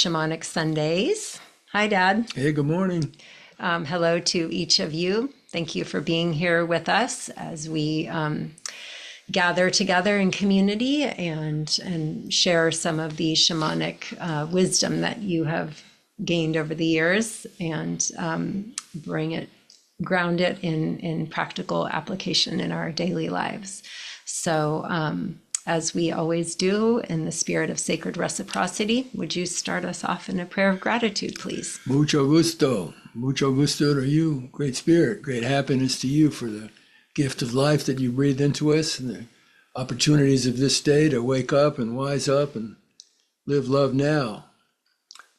Shamanic Sundays. Hi, Dad. Hey, good morning. Hello to each of you. Thank you for being here with us as we gather together in community and share some of the shamanic wisdom that you have gained over the years and ground it in practical application in our daily lives. So as we always do, in the spirit of sacred reciprocity, would you start us off in a prayer of gratitude, please? Mucho gusto. Mucho gusto to you. Great spirit, great happiness to you for the gift of life that you breathed into us and the opportunities of this day to wake up and wise up and live love now.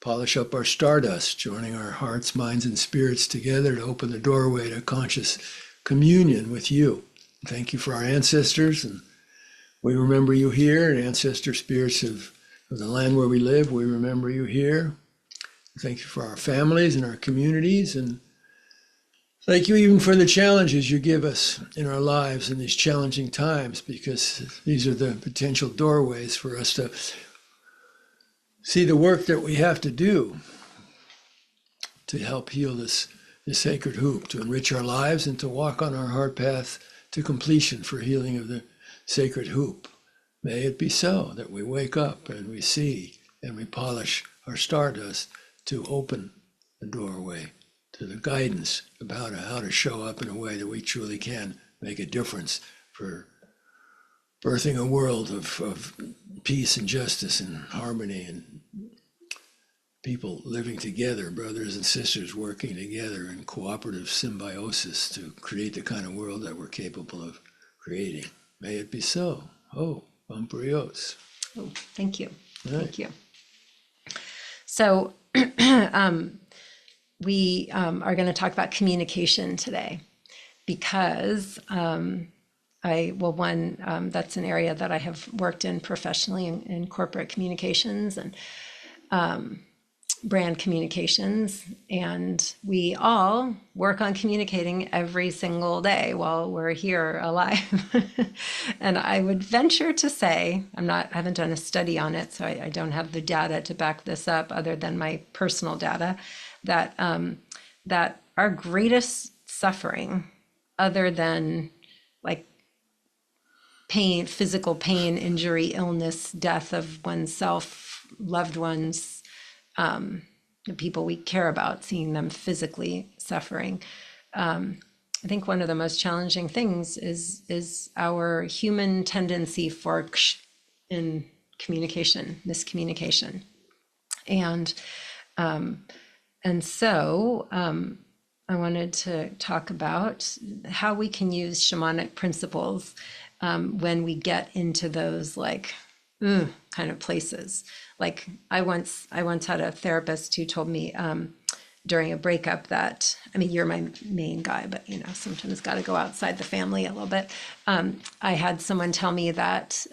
Polish up our stardust, joining our hearts, minds, and spirits together to open the doorway to conscious communion with you. Thank you for our ancestors, and we remember you here, and ancestor spirits of the land where we live, we remember you here. Thank you for our families and our communities, and thank you even for the challenges you give us in our lives in these challenging times, because these are the potential doorways for us to see the work that we have to do to help heal this sacred hoop, to enrich our lives and to walk on our heart path to completion for healing of the sacred hoop. May it be so that we wake up and we see and we polish our stardust to open the doorway to the guidance about how to show up in a way that we truly can make a difference for birthing a world of peace and justice and harmony and people living together, brothers and sisters working together in cooperative symbiosis to create the kind of world that we're capable of creating. May it be so. Oh, Bumperios. Oh, thank you. Right. Thank you. So we are going to talk about communication today because that's an area that I have worked in professionally in corporate communications and brand communications, and we all work on communicating every single day while we're here alive. And I would venture to say, I haven't done a study on it, so I don't have the data to back this up other than my personal data, that our greatest suffering, other than like pain, physical pain, injury, illness, death of oneself, loved ones, the people we care about, seeing them physically suffering. I think one of the most challenging things is our human tendency for in communication, miscommunication. And so I wanted to talk about how we can use shamanic principles when we get into those kind of places. Like I once had a therapist who told me during a breakup that, you're my main guy, but sometimes got to go outside the family a little bit. I had someone tell me that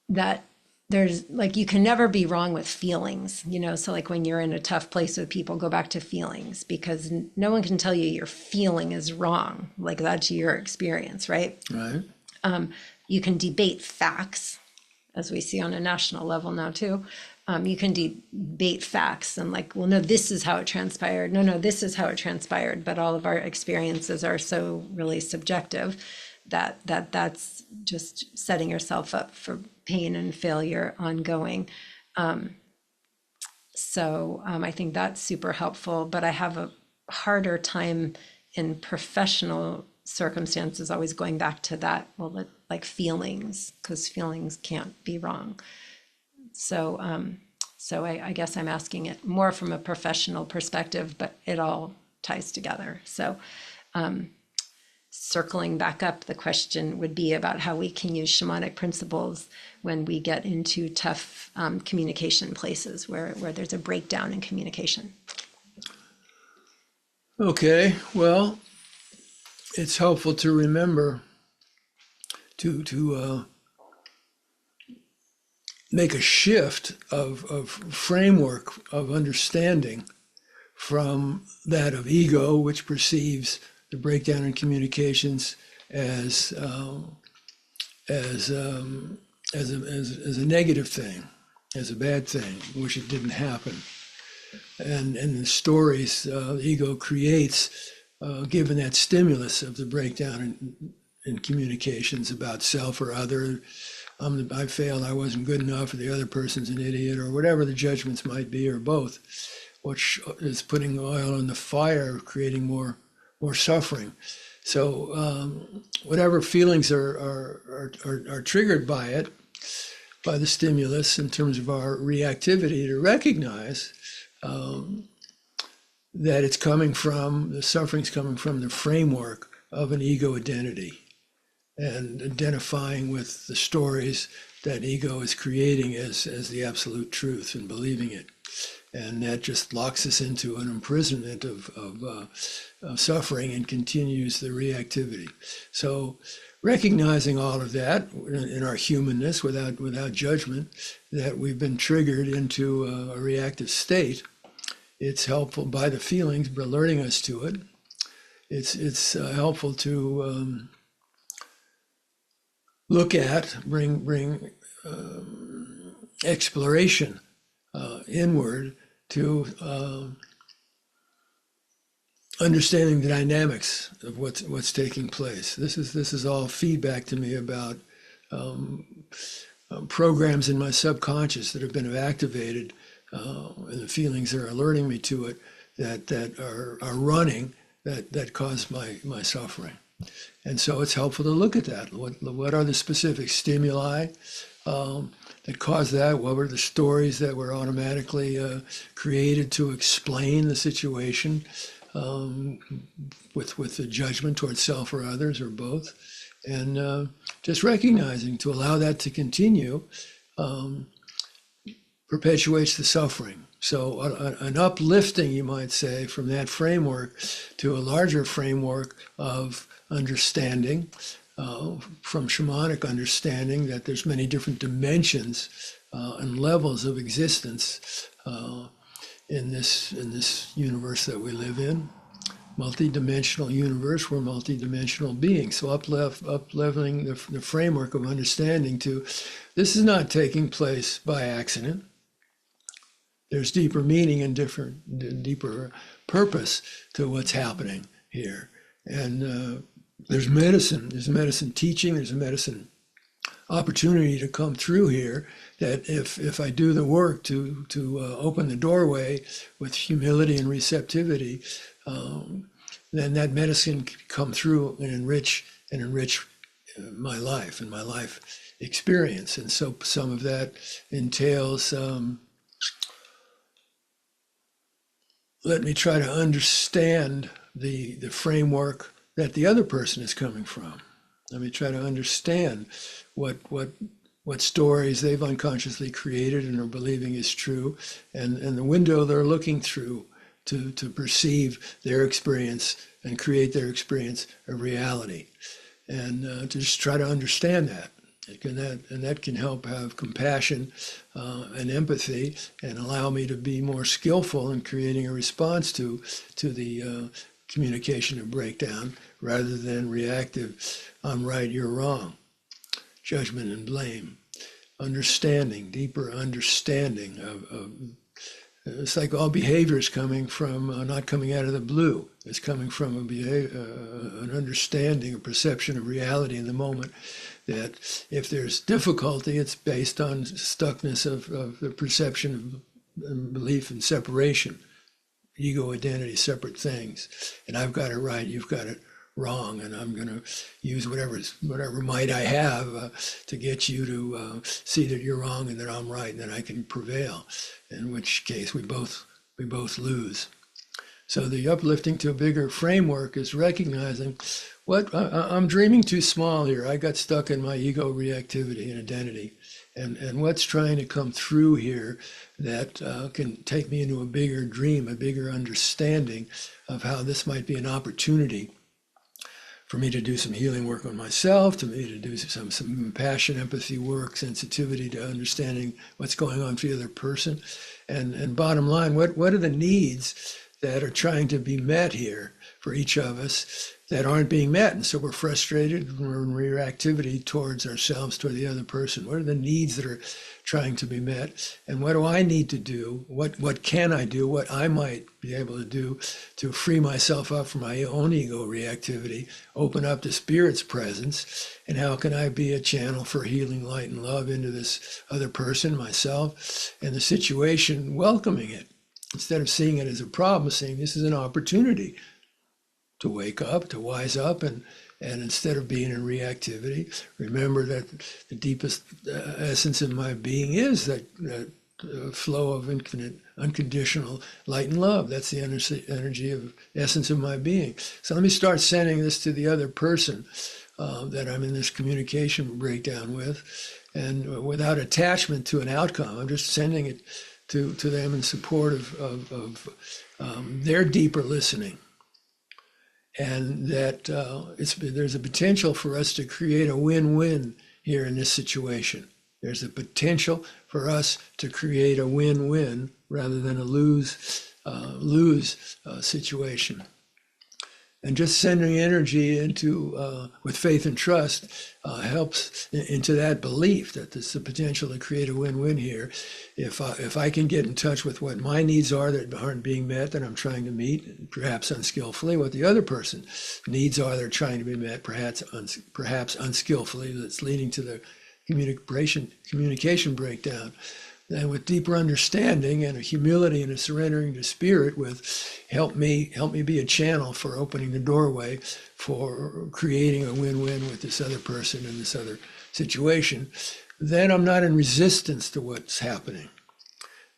that there's you can never be wrong with feelings, so when you're in a tough place with people, go back to feelings, because no one can tell you your feeling is wrong. That's your experience, right? Right. You can debate facts, as we see on a national level now too. You can debate facts and no, this is how it transpired. No, this is how it transpired. But all of our experiences are so really subjective that's just setting yourself up for pain and failure ongoing. So I think that's super helpful, but I have a harder time in professional circumstances always going back to that, feelings, because feelings can't be wrong. So I guess I'm asking it more from a professional perspective, but it all ties together. So circling back up, the question would be about how we can use shamanic principles when we get into tough communication places where there's a breakdown in communication. Okay, well, it's helpful to remember to make a shift of framework of understanding from that of ego, which perceives the breakdown in communications as a negative thing, as a bad thing. Wish it didn't happen. And the stories the ego creates, given that stimulus of the breakdown in communications about self or other. I failed, I wasn't good enough, or the other person's an idiot, or whatever the judgments might be, or both, which is putting oil on the fire, creating more suffering. So whatever feelings are triggered by it, by the stimulus, in terms of our reactivity, to recognize that it's coming from, the suffering's coming from the framework of an ego identity, and identifying with the stories that ego is creating as the absolute truth and believing it. And that just locks us into an imprisonment of suffering and continues the reactivity. So recognizing all of that in our humanness, without judgment, that we've been triggered into a reactive state, it's helpful by the feelings, but alerting us to it. It's helpful to look at, bring exploration inward to understanding the dynamics of what's taking place. This is all feedback to me about programs in my subconscious that have been activated, and the feelings are alerting me to it, that are running, that cause my suffering. And so it's helpful to look at that. What are the specific stimuli that cause that? What were the stories that were automatically created to explain the situation, with the judgment towards self or others or both? And just recognizing, to allow that to continue perpetuates the suffering. So an uplifting, you might say, from that framework to a larger framework of understanding, from shamanic understanding, that there's many different dimensions and levels of existence in this universe that we live in. Multi-dimensional universe, we're multi-dimensional beings. So up-leveling the framework of understanding to, this is not taking place by accident. There's deeper meaning and deeper purpose to what's happening here. And there's medicine teaching, there's a medicine opportunity to come through here, that if I do the work to open the doorway with humility and receptivity, then that medicine can come through and enrich my life and my life experience. And so some of that entails, let me try to understand the framework that the other person is coming from. Let me try to understand what stories they've unconsciously created and are believing is true, and the window they're looking through to perceive their experience and create their experience of reality. And to just try to understand that. And that can help have compassion and empathy, and allow me to be more skillful in creating a response to the communication of breakdown, rather than reactive, I'm right, you're wrong, judgment and blame. Understanding, deeper understanding of it's like all behavior is coming from, not coming out of the blue. It's coming from an understanding, a perception of reality in the moment, that if there's difficulty, it's based on stuckness of the perception of belief in separation, ego, identity, separate things. And I've got it right, you've got it wrong, and I'm going to use whatever might I have to get you to see that you're wrong and that I'm right, and that I can prevail. In which case we both lose. So the uplifting to a bigger framework is recognizing I'm dreaming too small here. I got stuck in my ego reactivity and identity, and what's trying to come through here that can take me into a bigger dream, a bigger understanding of how this might be an opportunity for me to do some healing work on myself, to me to do some compassion, empathy work, sensitivity to understanding what's going on for the other person. And bottom line, what are the needs that are trying to be met here for each of us that aren't being met. And so we're frustrated and we're in reactivity towards ourselves, toward the other person. What are the needs that are trying to be met? And what do I need to do? What can I do? What I might be able to do to free myself up from my own ego reactivity, open up to Spirit's presence? And how can I be a channel for healing, light, and love into this other person, myself, and the situation, welcoming it? Instead of seeing it as a problem, seeing this is an opportunity to wake up, to wise up, and instead of being in reactivity, remember that the deepest essence of my being is that flow of infinite, unconditional light and love. That's the energy of essence of my being. So let me start sending this to the other person that I'm in this communication breakdown with, and without attachment to an outcome. I'm just sending it to them in support of their deeper listening. And that there's a potential for us to create a win-win here in this situation. There's a potential for us to create a win-win rather than a lose situation. And just sending energy into with faith and trust helps into that belief that there's the potential to create a win-win here. If I can get in touch with what my needs are that aren't being met, that I'm trying to meet, perhaps unskillfully, what the other person's needs are that are trying to be met, perhaps unskillfully, that's leading to the communication breakdown. And with deeper understanding and a humility and a surrendering to Spirit, with help me be a channel for opening the doorway for creating a win-win with this other person and this other situation, then I'm not in resistance to what's happening.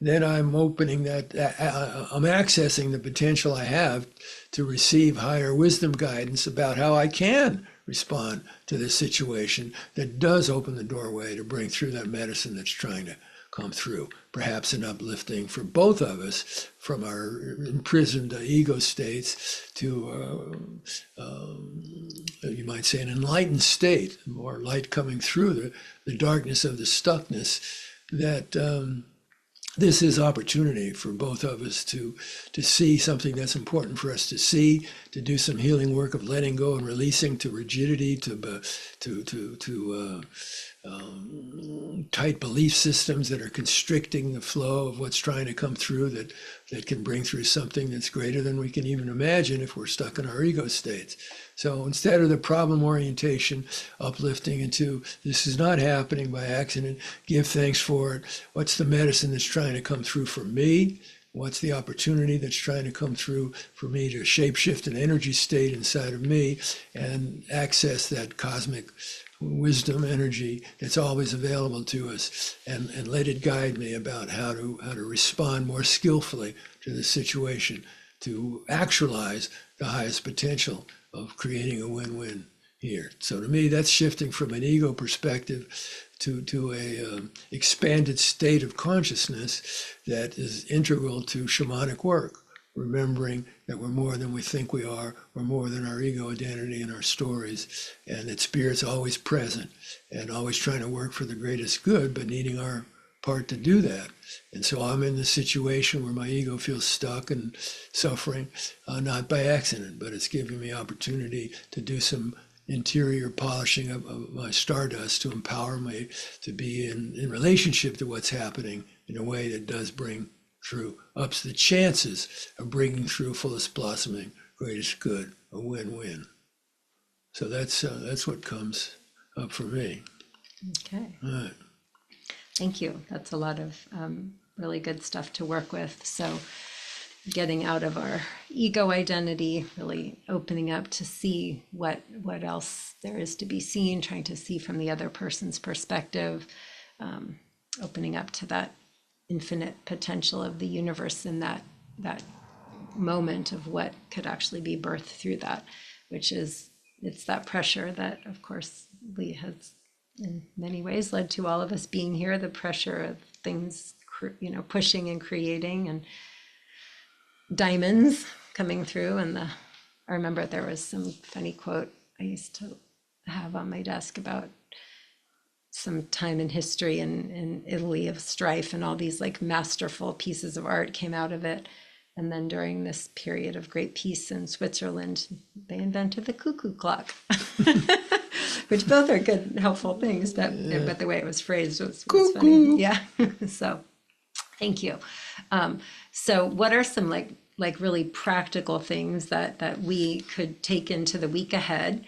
Then I'm opening I'm accessing the potential I have to receive higher wisdom guidance about how I can respond to this situation that does open the doorway to bring through that medicine that's trying to come through, perhaps an uplifting for both of us from our imprisoned ego states to, you might say, an enlightened state, more light coming through the darkness of the stuckness, that this is opportunity for both of us to see something that's important for us to see, to do some healing work of letting go and releasing to rigidity, to tight belief systems that are constricting the flow of what's trying to come through, that can bring through something that's greater than we can even imagine if we're stuck in our ego states. So instead of the problem orientation, uplifting into this is not happening by accident, give thanks for it. What's the medicine that's trying to come through for me? What's the opportunity that's trying to come through for me to shapeshift an energy state inside of me and access that cosmic wisdom energy that's always available to us, and let it guide me about how to respond more skillfully to the situation, to actualize the highest potential of creating a win-win here. So to me, that's shifting from an ego perspective to a expanded state of consciousness that is integral to shamanic work. Remembering that we're more than we think we are, we're more than our ego identity and our stories, and that Spirit's always present and always trying to work for the greatest good, but needing our part to do that. And so I'm in the situation where my ego feels stuck and suffering, not by accident, but it's giving me opportunity to do some interior polishing of my stardust to empower me to be in relationship to what's happening in a way that does bring through, ups the chances of bringing through fullest blossoming, greatest good, a win-win. So that's what comes up for me. Okay. All right. Thank you. That's a lot of really good stuff to work with. So getting out of our ego identity, really opening up to see what else there is to be seen, trying to see from the other person's perspective, opening up to that infinite potential of the universe in that moment of what could actually be birthed through that, which is, it's that pressure that, of course, Lee has in many ways led to all of us being here, the pressure of things, pushing and creating, and diamonds coming through. And I remember there was some funny quote I used to have on my desk about some time in history in Italy of strife, and all these like masterful pieces of art came out of it. And then during this period of great peace in Switzerland, they invented the cuckoo clock, which both are good, helpful things, but the way it was phrased was funny. Yeah. So thank you. So what are some like really practical things that we could take into the week ahead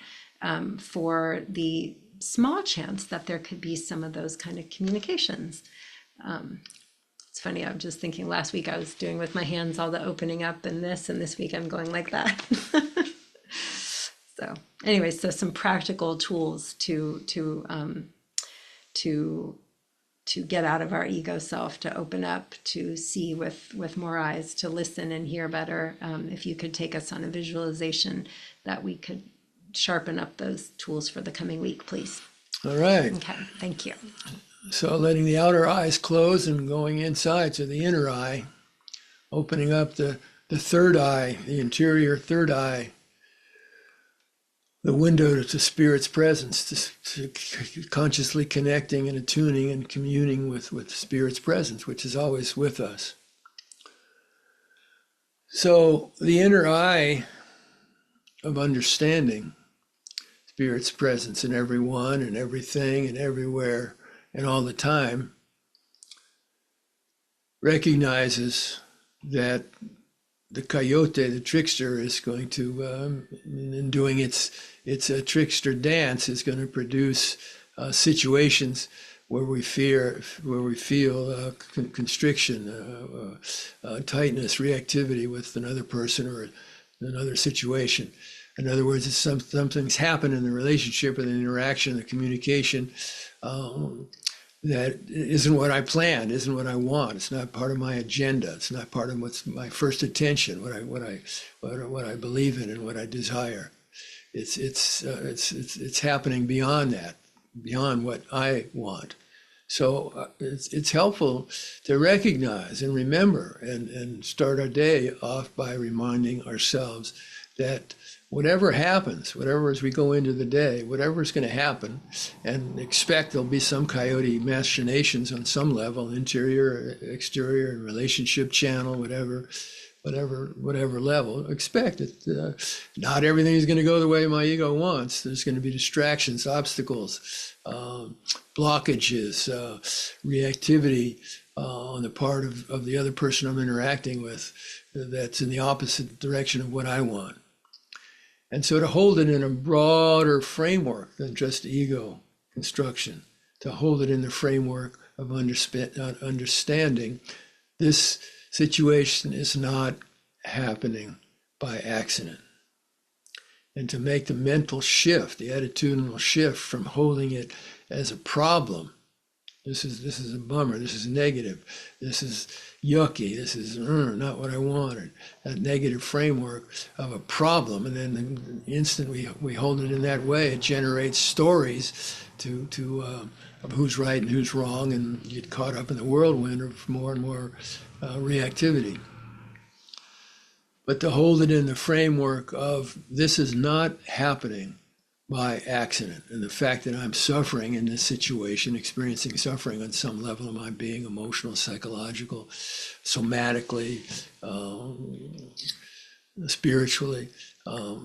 for the small chance that there could be some of those kind of communications? It's funny, I'm just thinking last week I was doing with my hands all the opening up and this week I'm going like that. So anyway, so some practical tools to get out of our ego self, to open up, to see with more eyes, to listen and hear better. If you could take us on a visualization that we could sharpen up those tools for the coming week, please. All right. Okay, thank you. So letting the outer eyes close and going inside to the inner eye, opening up the third eye, the interior third eye, the window to Spirit's presence, to consciously connecting and attuning and communing with Spirit's presence, which is always with us. So the inner eye of understanding Spirit's presence in everyone and everything and everywhere and all the time recognizes that the coyote, the trickster, is going to, in doing its trickster dance, is going to produce situations where we feel constriction, tightness, reactivity with another person or another situation. In other words, it's something's happened in the relationship or the interaction, the communication, that isn't what I planned, isn't what I want. It's not part of my agenda. It's not part of what's my first attention, what I believe in and what I desire. It's happening beyond that, beyond what I want. So it's helpful to recognize and remember and start our day off by reminding ourselves that whatever happens, whatever as we go into the day, whatever is going to happen, and expect there'll be some coyote machinations on some level, interior, exterior, relationship channel, whatever level, expect it. Not everything is going to go the way my ego wants. There's going to be distractions, obstacles, blockages, reactivity on the part of the other person I'm interacting with that's in the opposite direction of what I want. And so to hold it in a broader framework than just ego construction, to hold it in the framework of understanding this situation is not happening by accident. And to make the mental shift, the attitudinal shift from holding it as a problem. This is a bummer, this is negative, this is yucky, this is not what I wanted. That negative framework of a problem, and then the instant we hold it in that way, it generates stories of who's right and who's wrong, and get caught up in the whirlwind of more and more reactivity. But to hold it in the framework of this is not happening by accident, and the fact that I'm suffering in this situation, experiencing suffering on some level of my being, emotional, psychological, somatically, spiritually,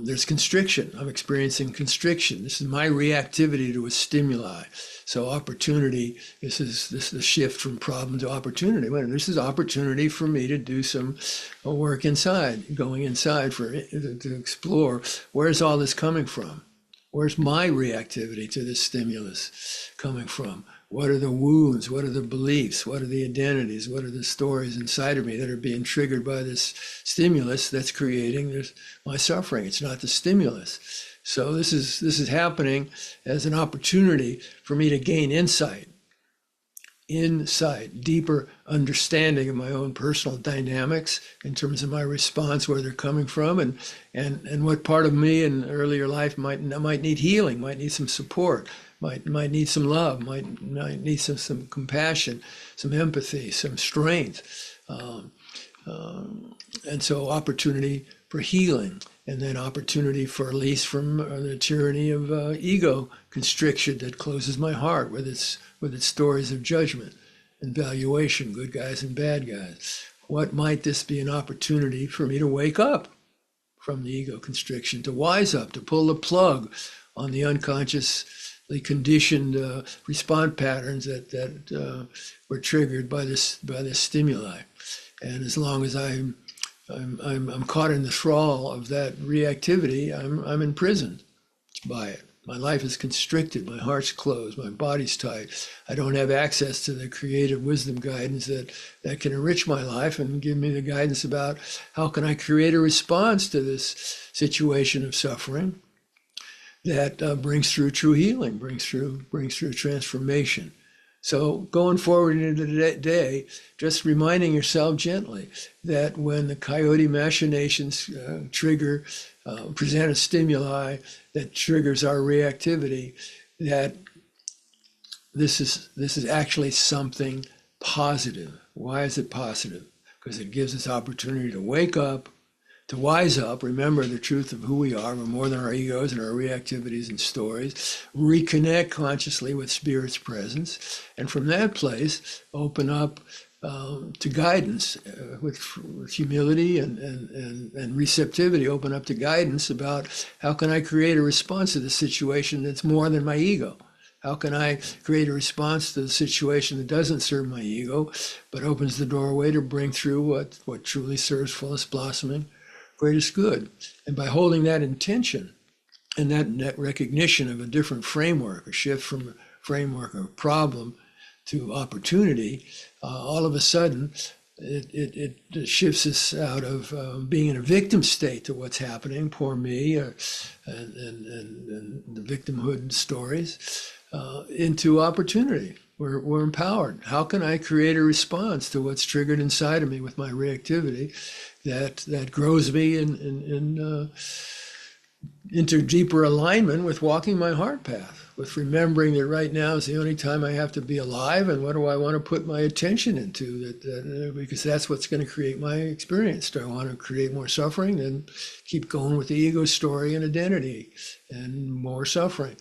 there's constriction. I'm experiencing constriction. This is my reactivity to a stimuli. So opportunity, this is the shift from problem to opportunity. This is opportunity for me to do some work inside, going inside to explore where's all this coming from. Where's my reactivity to this stimulus coming from? What are the wounds? What are the beliefs? What are the identities? What are the stories inside of me that are being triggered by this stimulus that's creating my suffering? It's not the stimulus. So this is happening as an opportunity for me to gain insight, deeper understanding of my own personal dynamics in terms of my response, where they're coming from, and what part of me in earlier life might need healing, might need some support, might need some love, might need some compassion, some empathy, some strength. And so opportunity for healing, and then opportunity for release from the tyranny of ego constriction that closes my heart with its stories of judgment and valuation, good guys and bad guys. what might this be an opportunity for me to wake up from the ego constriction, to wise up, to pull the plug on the unconsciously conditioned response patterns that were triggered by this stimuli. And as long as I'm caught in the thrall of that reactivity, I'm imprisoned by it. My life is constricted, my heart's closed, my body's tight. I don't have access to the creative wisdom guidance that can enrich my life and give me the guidance about how can I create a response to this situation of suffering that brings through true healing, brings through transformation. So going forward into the day, just reminding yourself gently that when the coyote machinations present a stimuli that triggers our reactivity, that this is actually something positive. Why is it positive? Because it gives us opportunity to wake up, to wise up, remember the truth of who we are. We're more than our egos and our reactivities and stories. Reconnect consciously with Spirit's presence. And from that place, open up to guidance with humility and receptivity. Open up to guidance about how can I create a response to the situation that's more than my ego? How can I create a response to the situation that doesn't serve my ego, but opens the doorway to bring through what truly serves fullest blossoming, greatest good? And by holding that intention and that recognition of a different framework, a shift from a framework of problem to opportunity, all of a sudden it shifts us out of being in a victim state to what's happening, poor me, and the victimhood stories, into opportunity. We're empowered. How can I create a response to what's triggered inside of me with my reactivity that grows me into deeper alignment with walking my heart path, with remembering that right now is the only time I have to be alive, and what do I want to put my attention into, because that's what's going to create my experience. Do I want to create more suffering? Then keep going with the ego story and identity and more suffering.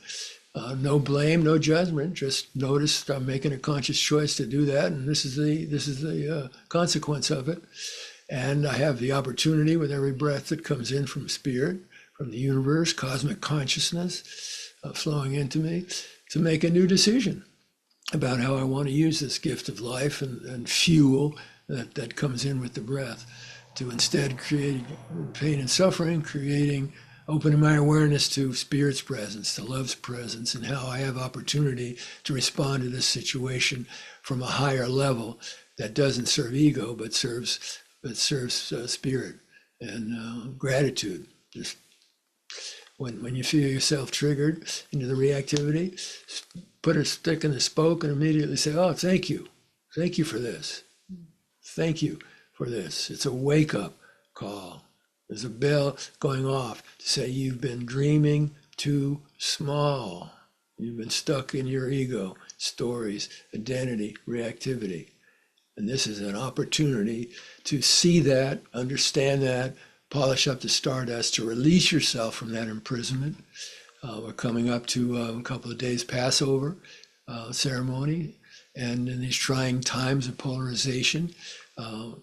No blame, no judgment. Just notice I'm making a conscious choice to do that, and this is the consequence of it. And I have the opportunity with every breath that comes in from Spirit, from the universe, cosmic consciousness flowing into me, to make a new decision about how I want to use this gift of life and fuel that comes in with the breath, to instead create pain and suffering, opening my awareness to Spirit's presence, to love's presence, and how I have opportunity to respond to this situation from a higher level that doesn't serve ego, but serves Spirit and gratitude. Just when you feel yourself triggered into the reactivity, put a stick in the spoke and immediately say, "Oh, thank you for this. Thank you for this." It's a wake-up call. There's a bell going off to say you've been dreaming too small. You've been stuck in your ego, stories, identity, reactivity. And this is an opportunity to see that, understand that, polish up the stardust, to release yourself from that imprisonment. We're coming up to a couple of days Passover ceremony. And in these trying times of polarization,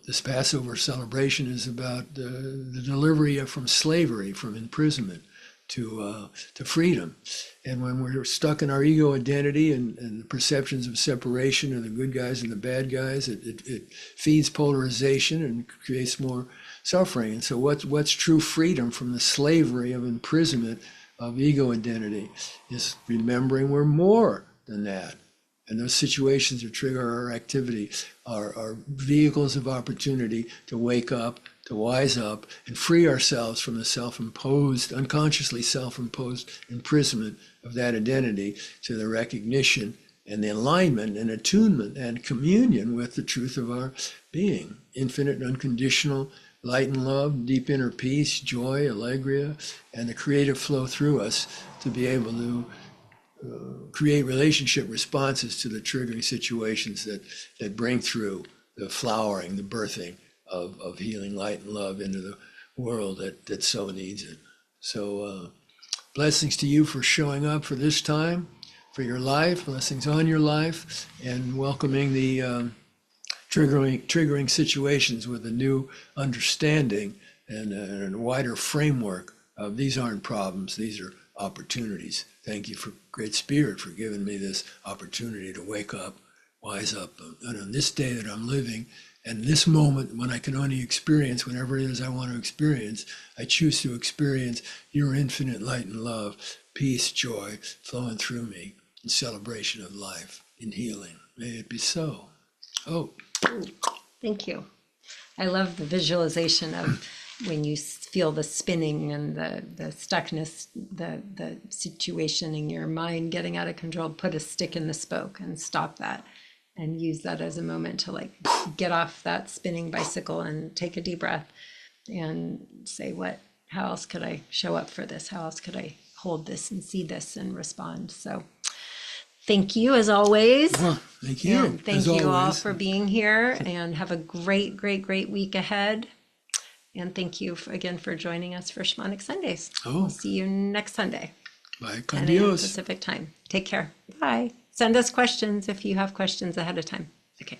this Passover celebration is about the delivery from slavery, from imprisonment to freedom. And when we're stuck in our ego identity and the perceptions of separation of the good guys and the bad guys, it feeds polarization and creates more suffering. And so what's true freedom from the slavery of imprisonment of ego identity is remembering we're more than that. And those situations that trigger our activity are vehicles of opportunity to wake up, to wise up, and free ourselves from the unconsciously self-imposed imprisonment of that identity, to the recognition and the alignment and attunement and communion with the truth of our being, infinite and unconditional light and love, deep inner peace, joy, allegria, and the creative flow through us to be able to create relationship responses to the triggering situations that bring through the flowering, the birthing of healing light and love into the world that so needs it. So blessings to you for showing up for this time, for your life, blessings on your life, and welcoming the triggering situations with a new understanding and a wider framework of these aren't problems, these are opportunities. Thank you for Great Spirit for giving me this opportunity to wake up, wise up, and on this day that I'm living, and this moment when I can only experience whenever it is I want to experience, I choose to experience your infinite light and love, peace, joy flowing through me in celebration of life, in healing. May it be so. Oh. Thank you. I love the visualization of when you feel the spinning and the stuckness, the situation in your mind getting out of control, put a stick in the spoke and stop that and use that as a moment to like get off that spinning bicycle and take a deep breath and say, how else could I show up for this? How else could I hold this and see this and respond? So thank you as always. Well, thank you. And thank you all for being here, and have a great, great, great week ahead. And thank you again for joining us for Shamanic Sundays. We'll see you next Sunday. Bye. 10 a.m. Pacific time. Take care. Bye. Send us questions if you have questions ahead of time. Okay.